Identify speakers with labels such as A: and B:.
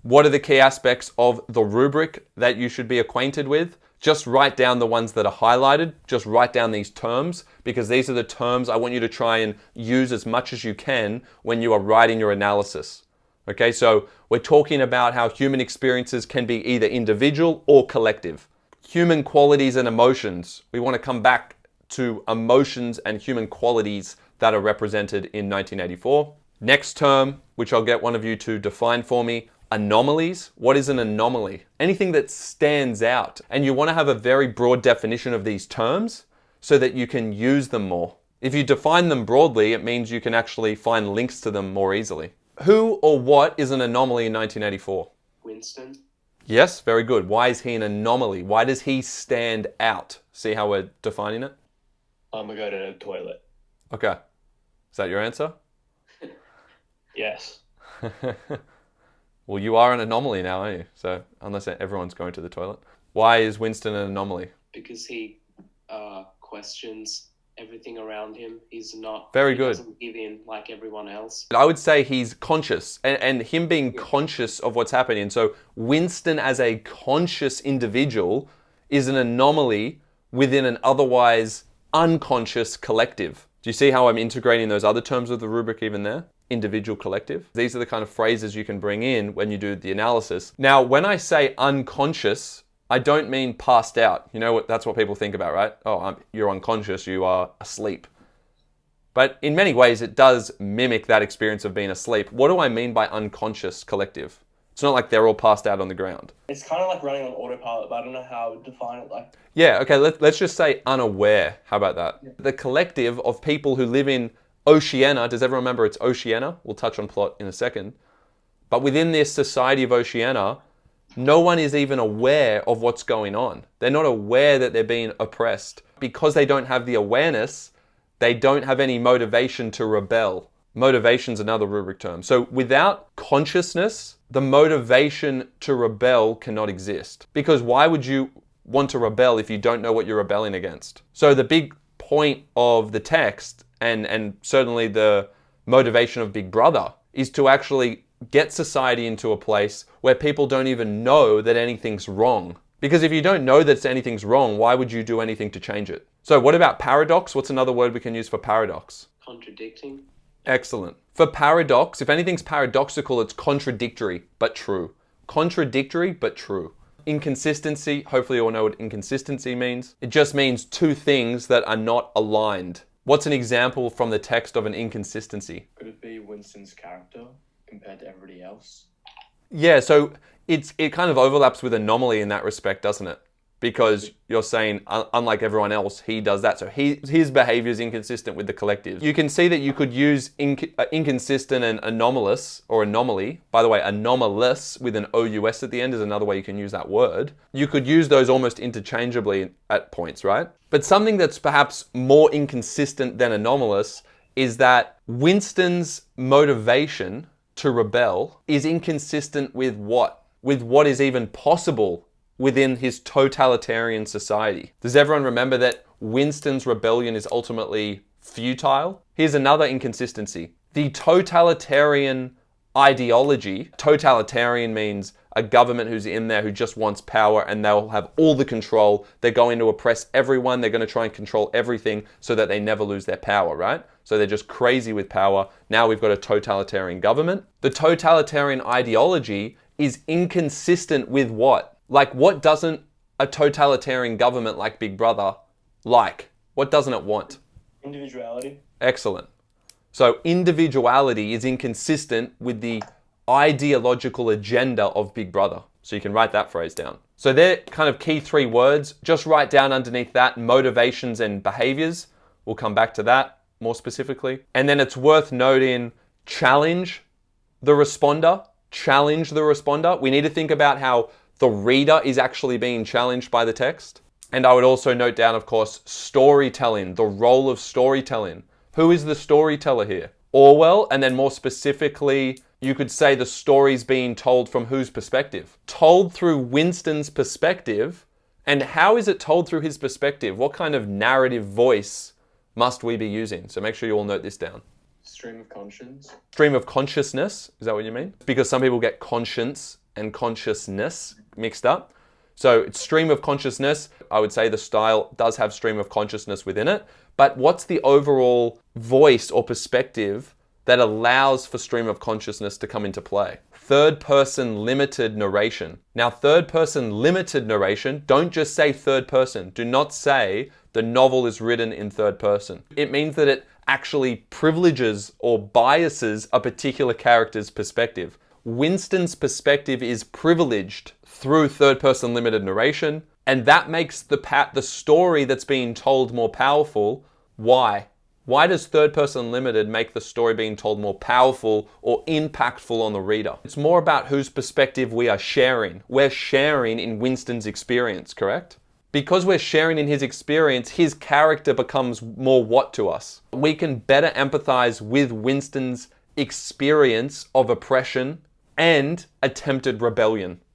A: What are the key aspects of the rubric that you should be acquainted with? Just write down the ones that are highlighted. Just write down these terms, because these are the terms I want you to try and use as much as you can when you are writing your analysis. Okay, so we're talking about how human experiences can be either individual or collective. Human qualities and emotions. We want to come back to emotions and human qualities that are represented in 1984. Next term, which I'll get one of you to define for me, anomalies. What is an anomaly? Anything that stands out. And you want to have a very broad definition of these terms so that you can use them more. If you define them broadly, it means you can actually find links to them more easily. Who or what is an anomaly in 1984?
B: Winston.
A: Yes, very good. Why is he an anomaly? Why does he stand out? See how we're defining it?
B: I'm gonna go to the toilet.
A: Okay. Is that your answer?
B: Yes.
A: Well, you are an anomaly now, aren't you? So, unless everyone's going to the toilet. Why is Winston an anomaly?
B: Because he questions everything around him. He's not...
A: Very good.
B: He doesn't give in like everyone else.
A: I would say he's conscious, and him being conscious of what's happening. So, Winston as a conscious individual is an anomaly within an otherwise unconscious collective. Do you see how I'm integrating those other terms of the rubric even there? Individual, collective. These are the kind of phrases you can bring in when you do the analysis. Now, when I say unconscious, I don't mean passed out. You know what? That's what people think about, right? Oh, you're unconscious, you are asleep. But in many ways, it does mimic that experience of being asleep. What do I mean by unconscious collective? It's not like they're all passed out on the ground.
C: It's kind of like running on autopilot, but I don't know how to define it like.
A: Yeah, okay, let's just say unaware. How about that? Yeah. The collective of people who live in Oceania, does everyone remember it's Oceania? We'll touch on plot in a second. But within this society of Oceania, no one is even aware of what's going on. They're not aware that they're being oppressed. Because they don't have the awareness, they don't have any motivation to rebel. Motivation's another rubric term. So without consciousness, the motivation to rebel cannot exist. Because why would you want to rebel if you don't know what you're rebelling against? So the big point of the text, and certainly the motivation of Big Brother, is to actually get society into a place where people don't even know that anything's wrong. Because if you don't know that anything's wrong, why would you do anything to change it? So what about paradox? What's another word we can use for paradox?
B: Contradicting.
A: Excellent. For paradox, if anything's paradoxical, it's contradictory but true. Contradictory but true. Inconsistency, hopefully you all know what inconsistency means. It just means two things that are not aligned. What's an example from the text of an inconsistency?
C: Could it be Winston's character compared to everybody else?
A: Yeah, so it kind of overlaps with anomaly in that respect, doesn't it? Because you're saying, unlike everyone else, he does that. So his behavior is inconsistent with the collective. You can see that you could use inconsistent and anomalous, or anomaly. By the way, anomalous with an OUS at the end is another way you can use that word. You could use those almost interchangeably at points, right? But something that's perhaps more inconsistent than anomalous is that Winston's motivation to rebel is inconsistent with what? With what is even possible within his totalitarian society. Does everyone remember that Winston's rebellion is ultimately futile? Here's another inconsistency. The totalitarian ideology, totalitarian means a government who's in there who just wants power and they'll have all the control. They're going to oppress everyone. They're going to try and control everything so that they never lose their power, right? So they're just crazy with power. Now we've got a totalitarian government. The totalitarian ideology is inconsistent with what? Like, what doesn't a totalitarian government like Big Brother like? What doesn't it want?
C: Individuality.
A: Excellent. So individuality is inconsistent with the ideological agenda of Big Brother. So you can write that phrase down. So they're kind of key three words. Just write down underneath that motivations and behaviors. We'll come back to that more specifically. And then it's worth noting, challenge the responder. Challenge the responder. We need to think about how the reader is actually being challenged by the text. And I would also note down, of course, storytelling, the role of storytelling. Who is the storyteller here? Orwell, and then more specifically, you could say the story's being told from whose perspective? Told through Winston's perspective. And how is it told through his perspective? What kind of narrative voice must we be using? So make sure you all note this down.
C: Stream of conscience.
A: Stream of consciousness, is that what you mean? Because some people get conscience and consciousness mixed up. So it's stream of consciousness. I would say the style does have stream of consciousness within it. But what's the overall voice or perspective that allows for stream of consciousness to come into play? Third person limited narration. Now, third person limited narration, don't just say third person. Do not say the novel is written in third person. It means that it actually privileges or biases a particular character's perspective. Winston's perspective is privileged through third person limited narration, and that makes the story that's being told more powerful. Why? Why does third person limited make the story being told more powerful or impactful on the reader? It's more about whose perspective we are sharing. We're sharing in Winston's experience, correct? Because we're sharing in his experience, his character becomes more what to us? We can better empathize with Winston's experience of oppression and attempted rebellion.